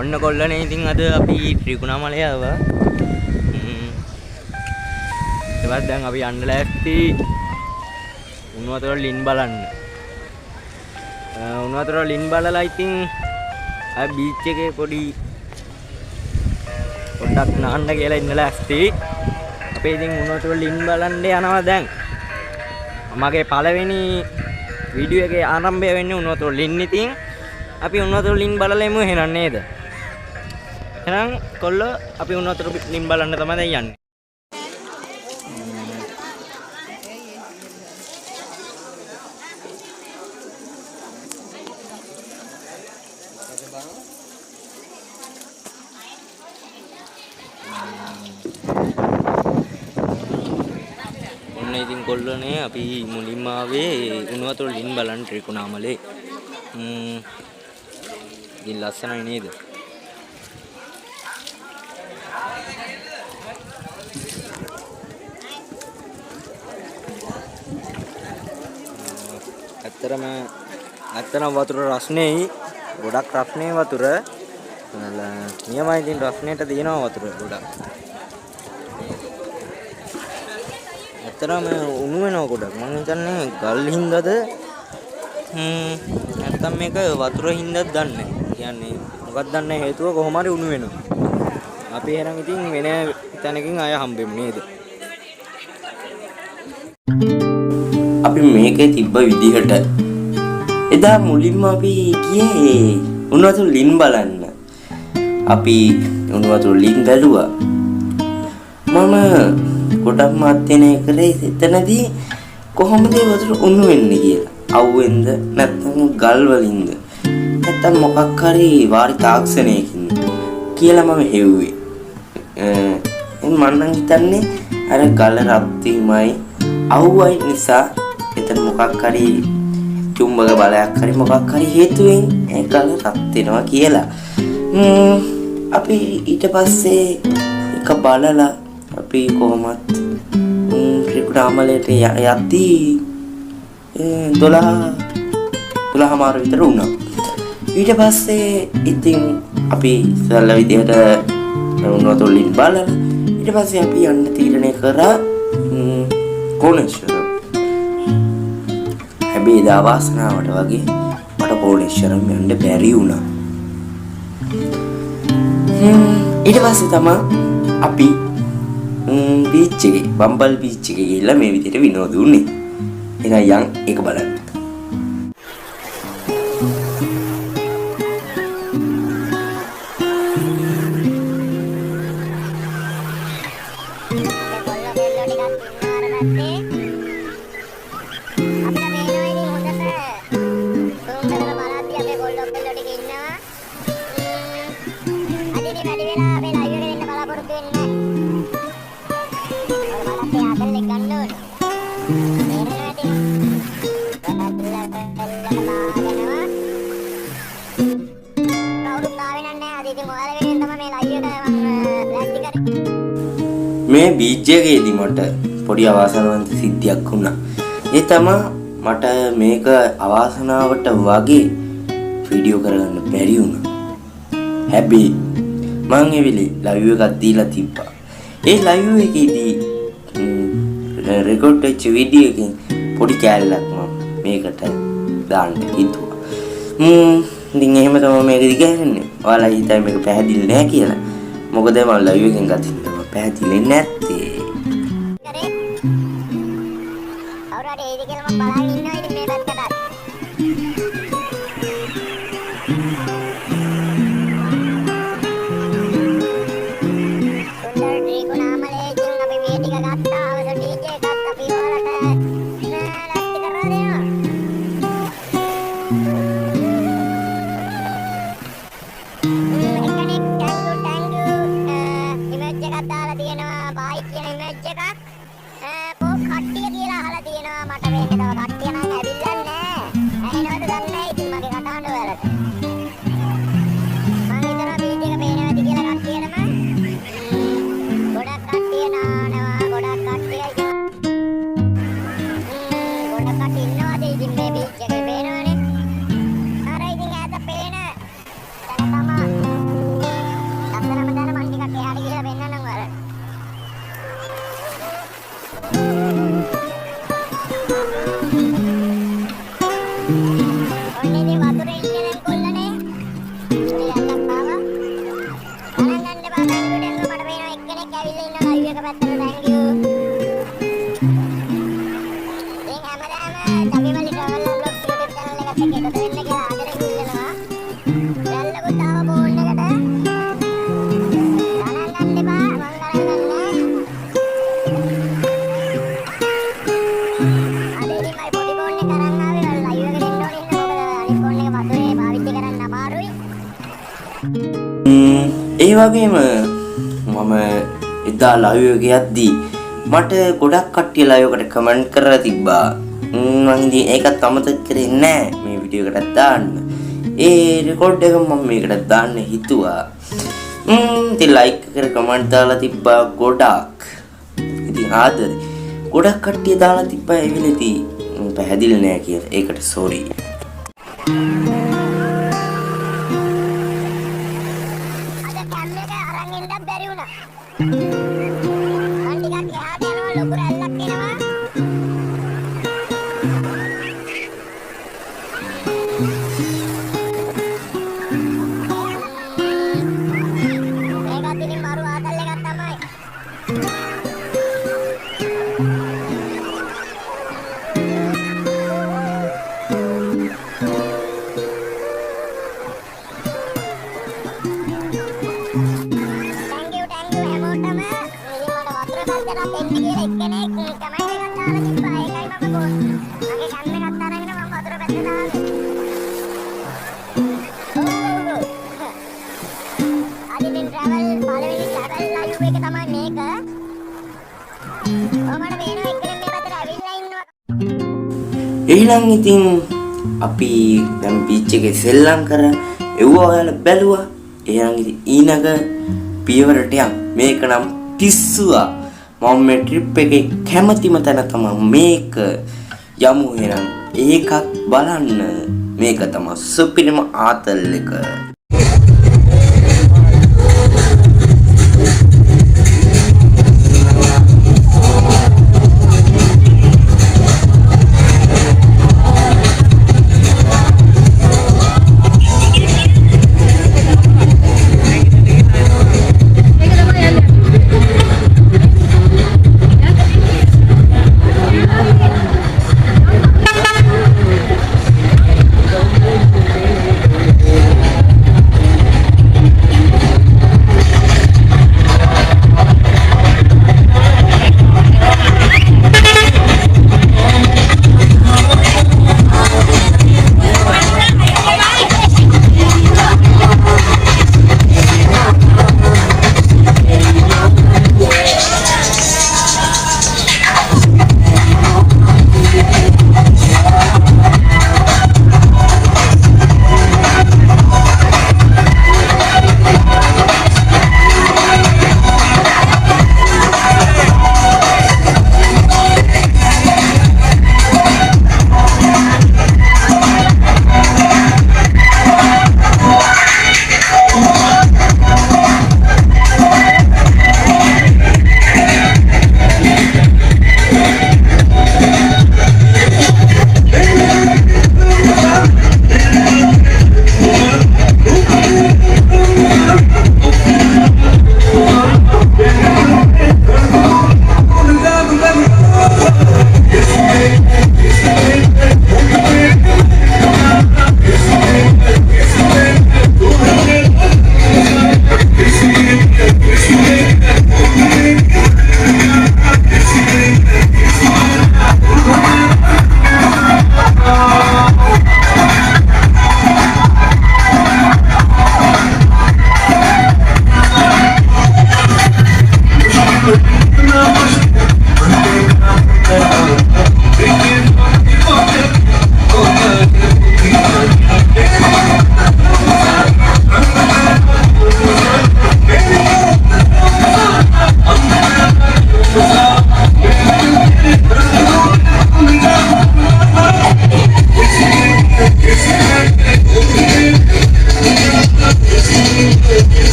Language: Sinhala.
ඔන්න කොල්ලනේ ඉතින් අද අපි ත්‍රිකුණාමලය ආවා. ඊට දැන් අපි යන්න ලෑස්ති උණු වතුර ලින් බලන්න. උණු වතුර ලින් බලලා ඉතින් ආ බීච් එකේ පොඩ්ඩක් නාන්න කියලා ඉන්න ලෑස්ති. අපි ඉතින් උණු වතුර ලින් බලන්න යනවා දැන්. මගේ පළවෙනි වීඩියෝ එකේ ආරම්භය වෙන්නේ උණු වතුර ලින් ඉතින් අපි උණු වතුර ලින් බලලා එමු එහෙනම් නේද? එහෙනම් කොල්ලෝ අපි උණු වතුර ලින් බලන්න තමයි දැන් යන්නේ. ඔන්න ඉතින් කොල්ලෝනේ අපි මුලින්ම ආවේ උණු වතුර ලින් බලන්න ත්‍රිකුණාමලේ. ඉතින් ලස්සනයි නේද? ඇත්තටම වතුර රස්නේයි ගොඩක් රස්නේ වතුර. නියමයි ඉතින් රස්නේට දිනනවා වතුර ගොඩක්. ඇත්තටම උණු වෙනවා ගොඩක්. මම හිතන්නේ ගල් හින්දාද නැත්තම් මේක වතුර හින්දාද දන්නේ නැහැ. කියන්නේ මොකක්ද දන්නේ හේතුව කොහොම හරි උණු වෙනවා. අපි එහෙනම් ඉතින් වෙන තැනකින් ආය හම්බෙමු නේද? අපි මේකේ තිබ්බ විදිහට එදා මුලින්ම අපි ගියේ උණු වතුර ලින් බලන්න. අපි උණු වතුර ලින් බැලුවා. මම ගොඩක්ම අධ්‍යයනය කරේ එතනදී කොහොමද වතුර උණු වෙන්නේ කියලා. අවුවෙන්ද නැත්නම් ගල් වලින්ද නැත්නම් මොකක් හරි වාරි තාක්ෂණයකින්ද කියලා මම හෙව්වේ. මම නම් හිතන්නේ අර ගල රත් වීමයි අවුවයි නිසා එතන මොකක් හරි චුම්බක බලයක් හරි මොකක් හරි හේතුවෙන් ඒ ගල රත් වෙනවා කියලා. අපි ඊට පස්සේ එක බලලා අපි කොහොමත් ත්‍රිකුණාමලයට යද්දී 12 මාර විතර වුණා. ඊට පස්සේ ඉතින් අපි ඉස්සල්ල විදිහට උණු වතුර ලින් බලලා ඊට පස්සේ අපි යන්න තීරණය කරා කෝණේශ්වර. හැබැයි දා වාසනාවට වගේ මට කෝණේශ්වරම් යන්න බැරි වුණා. ඊට පස්සේ තමයි අපි බීච් එකේ බම්බල් බීච් එකේ ගිහිල්ලා මේ විදිහට විනෝද වුණේ. එහෙනම් යන් ඒක බලන්න. මේ බීච් එකේදී මට පොඩි අවාසනාවන්ත සිද්ධියක් වුණා. ඒ තමයි මට මේක අවාසනාවට වගේ වීඩියෝ කරගන්න බැරි වුණා. හැබැයි මං ඒ වෙලේ ලයිව් එකක් දීලා තිබ්බා. ඒ ලයිව් එකේදී රෙකෝඩ් වෙච්ච වීඩියෝ එකෙන් පොඩි කෑල්ලක් මම මේකට දාන්න හිතුවා. ඉතින් එහෙම තමයි මේක දිගහැරෙන්නේ. ඔයාලා හිතයි මේක පැහැදිලි නෑ කියලා. මොකද මම ලයිව් එකෙන් ගත්තා. පැහැදිලි නැත්තේ. අවුරුඩේ ඒද කියලා මම බලන් ඉන්නවා ඉතින් මේ පැත්තට. සුන්දර ත්‍රිකුණාමලයේ ඉතින් අපි මේ ටික ගත්තා. අවස ඩීජේ එකත් අපි වලට ලැස්ති කරලා දෙනවා. ඉන්න live එක පැත්තට thank you. ඉතින් හැමදාම දකිමලි travel and vlogs YouTube channel එකට එකතු වෙන්න කියලා ආදරෙන් ඉල්ලනවා. දැල්ලකුත් ආව phone එකට. ගණන් ගන්න එපා මම ගණන් ගන්නෑ. අද ඉතින් මයි පොඩි phone එක අරන් ආවේ live එකට එන්න ඕනේ ඉන්න මොකද අනිත් phone එක වතුරේ පාවිච්චි කරන්න අමාරුයි. ඒ වගේම මම එදා ලයිව් එක යද්දී මට ගොඩක් කට්ටිය ලයිව් එකට කමෙන්ට් කරලා තිබ්බා. මම ඉතින් ඒකත් අමතක කරේ නැහැ මේ වීඩියෝ එකකට දාන්න. ඒ රෙකෝඩ් එක මම මේකට දාන්න හිතුවා. ඉතින් ලයික් කර කමෙන්ට් දාලා තිබ්බා ගොඩක්. ඉතින් ආදරේ ගොඩක් කට්ටිය දාලා තිබ්බා ඒ වෙලෙදී පැහැදිලි නෑ කියලා. ඒකට සෝරි. බැරි වුණා. මම ටිකක් එහාට යනවා ලොකු රැල්ලක් එනවා. මේකත් ඉතින් මරු ආතල් එකක් තමයි. එහෙනම් ඉතින් අපි දැන් බීච් එකේ සෙල්ලම් කරා එව්වා ඔයාලා බැලුවා. එහෙනම් ඉතින් ඊනග පියවරට යම්. මේක නම් පිස්සුවා. මම මේ ට්‍රිප් එකේ කැමතිම තැන තමයි මේක. යමු එහෙනම් ඒකත් බලන්න. මේක තමයි සුපිරිම ආතල් එක.